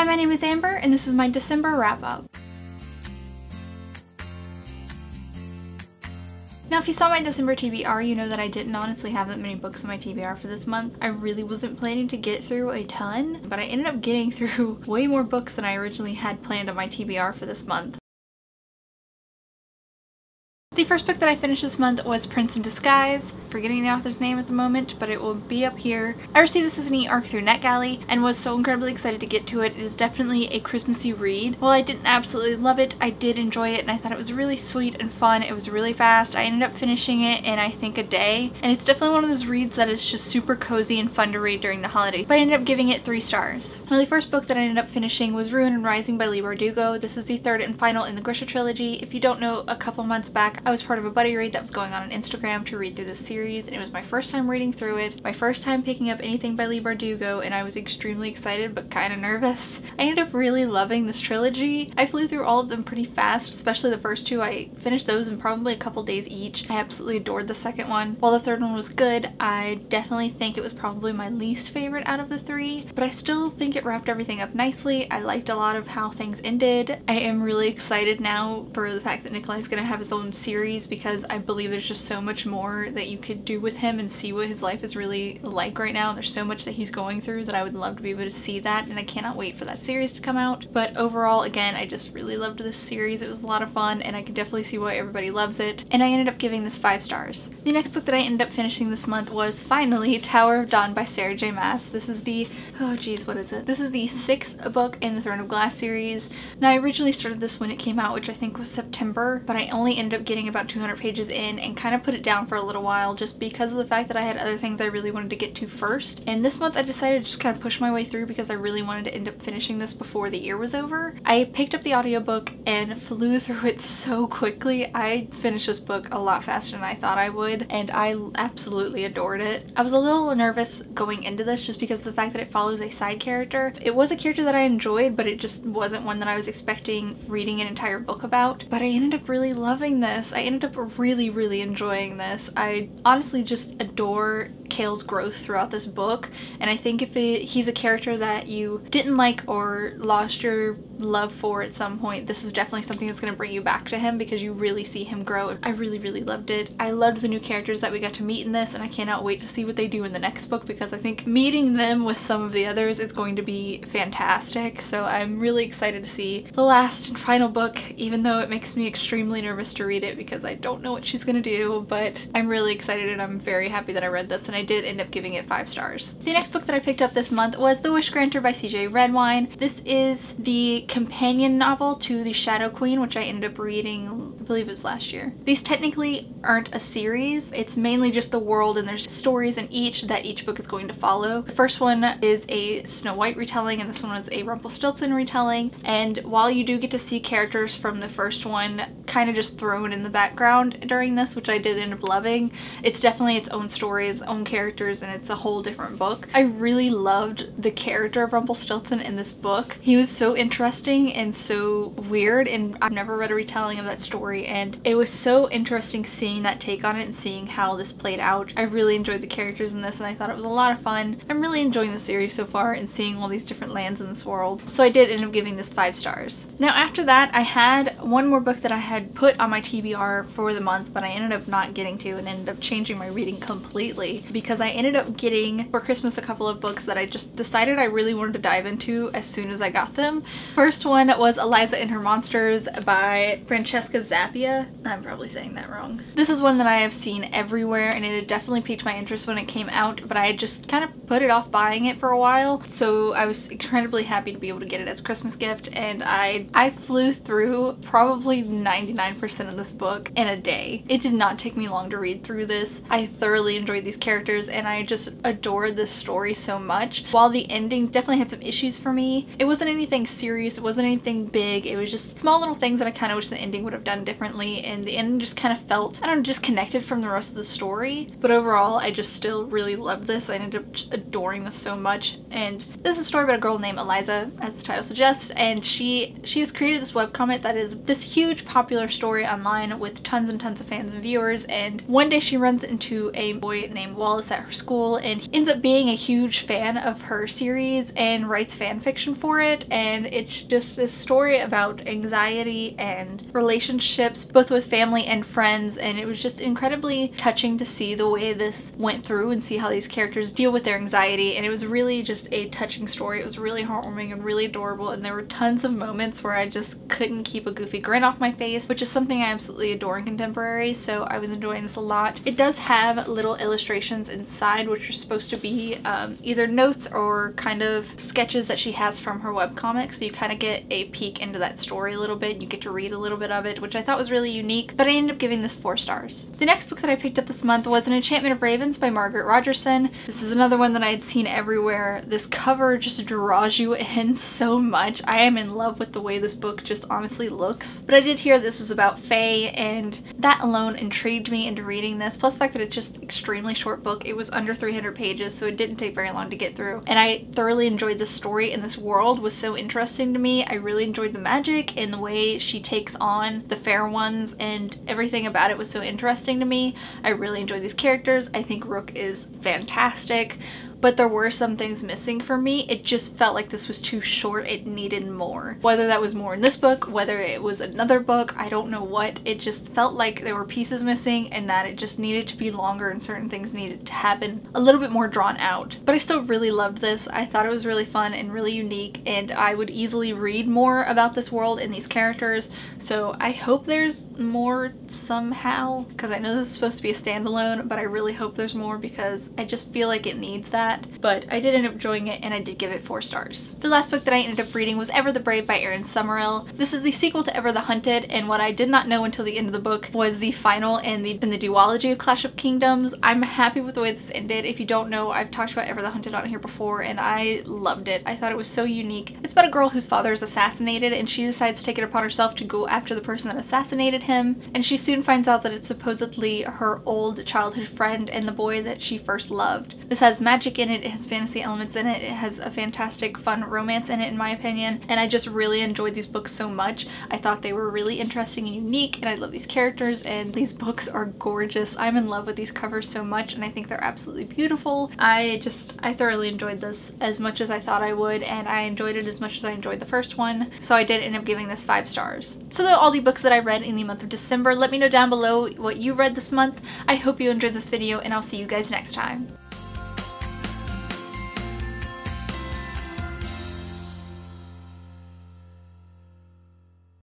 Hi, my name is Amber, and this is my December wrap-up. Now, if you saw my December TBR, you know that I didn't honestly have that many books on my TBR for this month. I really wasn't planning to get through a ton, but I ended up getting through way more books than I originally had planned on my TBR for this month. The first book that I finished this month was Prince in Disguise. Forgetting the author's name at the moment, but it will be up here. I received this as an e-arc through NetGalley and was so incredibly excited to get to it. It is definitely a Christmassy read. While I didn't absolutely love it, I did enjoy it and I thought it was really sweet and fun. It was really fast. I ended up finishing it in I think a day, and it's definitely one of those reads that is just super cozy and fun to read during the holidays. But I ended up giving it 3 stars. Now, the first book that I ended up finishing was Ruin and Rising by Leigh Bardugo. This is the third and final in the Grisha trilogy. If you don't know, a couple months back I was part of a buddy read that was going on Instagram to read through this series, and it was my first time reading through it, my first time picking up anything by Leigh Bardugo, and I was extremely excited but kind of nervous. I ended up really loving this trilogy. I flew through all of them pretty fast, especially the first 2. I finished those in probably a couple days each. I absolutely adored the second one. While the third one was good, I definitely think it was probably my least favorite out of the 3, but I still think it wrapped everything up nicely. I liked a lot of how things ended. I am really excited now for the fact that Nikolai's gonna have his own series, because I believe there's just so much more that you could do with him and see what his life is really like right now. There's so much that he's going through that I would love to be able to see that, and I cannot wait for that series to come out. But overall, again, I just really loved this series. It was a lot of fun and I could definitely see why everybody loves it, and I ended up giving this 5 stars. The next book that I ended up finishing this month was finally Tower of Dawn by Sarah J Maas. This is the, oh geez, what is it? This is the 6th book in the Throne of Glass series. Now, I originally started this when it came out, which I think was September, but I only ended up getting about 200 pages in and kind of put it down for a little while just because of the fact that I had other things I really wanted to get to first. And this month I decided to just kind of push my way through because I really wanted to end up finishing this before the year was over. I picked up the audiobook and flew through it so quickly. I finished this book a lot faster than I thought I would, and I absolutely adored it. I was a little nervous going into this just because of the fact that it follows a side character. It was a character that I enjoyed, but it just wasn't one that I was expecting reading an entire book about. But I ended up really loving this. I ended up really enjoying this. I honestly just adore Cale's growth throughout this book, and I think if he's a character that you didn't like or lost your love for at some point, this is definitely something that's going to bring you back to him because you really see him grow. I really loved it. I loved the new characters that we got to meet in this, and I cannot wait to see what they do in the next book because I think meeting them with some of the others is going to be fantastic. So I'm really excited to see the last and final book, even though it makes me extremely nervous to read it because I don't know what she's gonna do, but I'm really excited and I'm very happy that I read this, and I did end up giving it 5 stars. The next book that I picked up this month was The Wish Granter by CJ Redwine. This is the companion novel to The Shadow Queen, which I ended up reading, I believe it was last year. These technically aren't a series. It's mainly just the world, and there's stories in each that each book is going to follow. The first one is a Snow White retelling, and this one is a Rumpelstiltskin retelling, and while you do get to see characters from the first one kind of just thrown in the background during this, which I did end up loving, it's definitely its own story, its own characters, and it's a whole different book. I really loved the character of Rumpelstiltskin in this book. He was so interesting and so weird, and I've never read a retelling of that story, and it was so interesting seeing that take on it and seeing how this played out. I really enjoyed the characters in this, and I thought it was a lot of fun. I'm really enjoying the series so far and seeing all these different lands in this world, so I did end up giving this 5 stars. Now, after that, I had one more book that I had put on my TBR for the month, but I ended up not getting to and ended up changing my reading completely because I ended up getting for Christmas a couple of books that I just decided I really wanted to dive into as soon as I got them. First one was Eliza and Her Monsters by Francesca Zappia. I'm probably saying that wrong. This is one that I have seen everywhere, and it had definitely piqued my interest when it came out, but I had just kind of put it off buying it for a while, so I was incredibly happy to be able to get it as a Christmas gift, and I flew through probably 99% of this book in a day. It did not take me long to read through this. I thoroughly enjoyed these characters, and I just adored this story so much. While the ending definitely had some issues for me, it wasn't anything serious, it wasn't anything big, it was just small little things that I kind of wish the ending would have done differently. differently, and the ending just kind of felt, I don't know, disconnected from the rest of the story. But overall, I just still really loved this. I ended up just adoring this so much. And this is a story about a girl named Eliza, as the title suggests, and she has created this webcomic that is this huge popular story online with tons and tons of fans and viewers. And one day she runs into a boy named Wallace at her school, and he ends up being a huge fan of her series and writes fan fiction for it. And it's just this story about anxiety and relationships, both with family and friends, and it was just incredibly touching to see the way this went through and see how these characters deal with their anxiety. And it was really just a touching story. It was really heartwarming and really adorable, and there were tons of moments where I just couldn't keep a goofy grin off my face, which is something I absolutely adore in contemporary, so I was enjoying this a lot. It does have little illustrations inside, which are supposed to be either notes or kind of sketches that she has from her webcomic, so you kind of get a peek into that story a little bit. You get to read a little bit of it, which I thought was really unique, but I ended up giving this 4 stars. The next book that I picked up this month was An Enchantment of Ravens by Margaret Rogerson. This is another one that I had seen everywhere. This cover just draws you in so much. I am in love with the way this book just honestly looks. But I did hear this was about Fae, and that alone intrigued me into reading this, plus the fact that it's just an extremely short book. It was under 300 pages, so it didn't take very long to get through. And I thoroughly enjoyed this story, and this world was so interesting to me. I really enjoyed the magic and the way she takes on the fair ones, and everything about it was so interesting to me. I really enjoyed these characters. I think Rook is fantastic, but there were some things missing for me. It just felt like this was too short. It needed more. Whether that was more in this book, whether it was another book, I don't know what. It just felt like there were pieces missing and that it just needed to be longer and certain things needed to happen a little bit more drawn out. But I still really loved this. I thought it was really fun and really unique, and I would easily read more about this world and these characters. So I hope there's more somehow, because I know this is supposed to be a standalone, but I really hope there's more because I just feel like it needs that. But I did end up enjoying it, and I did give it 4 stars. The last book that I ended up reading was Ever the Brave by Erin Summerall. This is the sequel to Ever the Hunted, and what I did not know until the end of the book was the final and the duology of Clash of Kingdoms. I'm happy with the way this ended. If you don't know, I've talked about Ever the Hunted on here before, and I loved it. I thought it was so unique. It's about a girl whose father is assassinated, and she decides to take it upon herself to go after the person that assassinated him, and she soon finds out that it's supposedly her old childhood friend and the boy that she first loved. This has magic in it, it has fantasy elements in it, it has a fantastic fun romance in it in my opinion, and I just really enjoyed these books so much. I thought they were really interesting and unique, and I love these characters, and these books are gorgeous. I'm in love with these covers so much, and I think they're absolutely beautiful. I thoroughly enjoyed this as much as I thought I would, and I enjoyed it as much as I enjoyed the first one, so I did end up giving this 5 stars. So those are all the books that I read in the month of December. Let me know down below what you read this month. I hope you enjoyed this video, and I'll see you guys next time.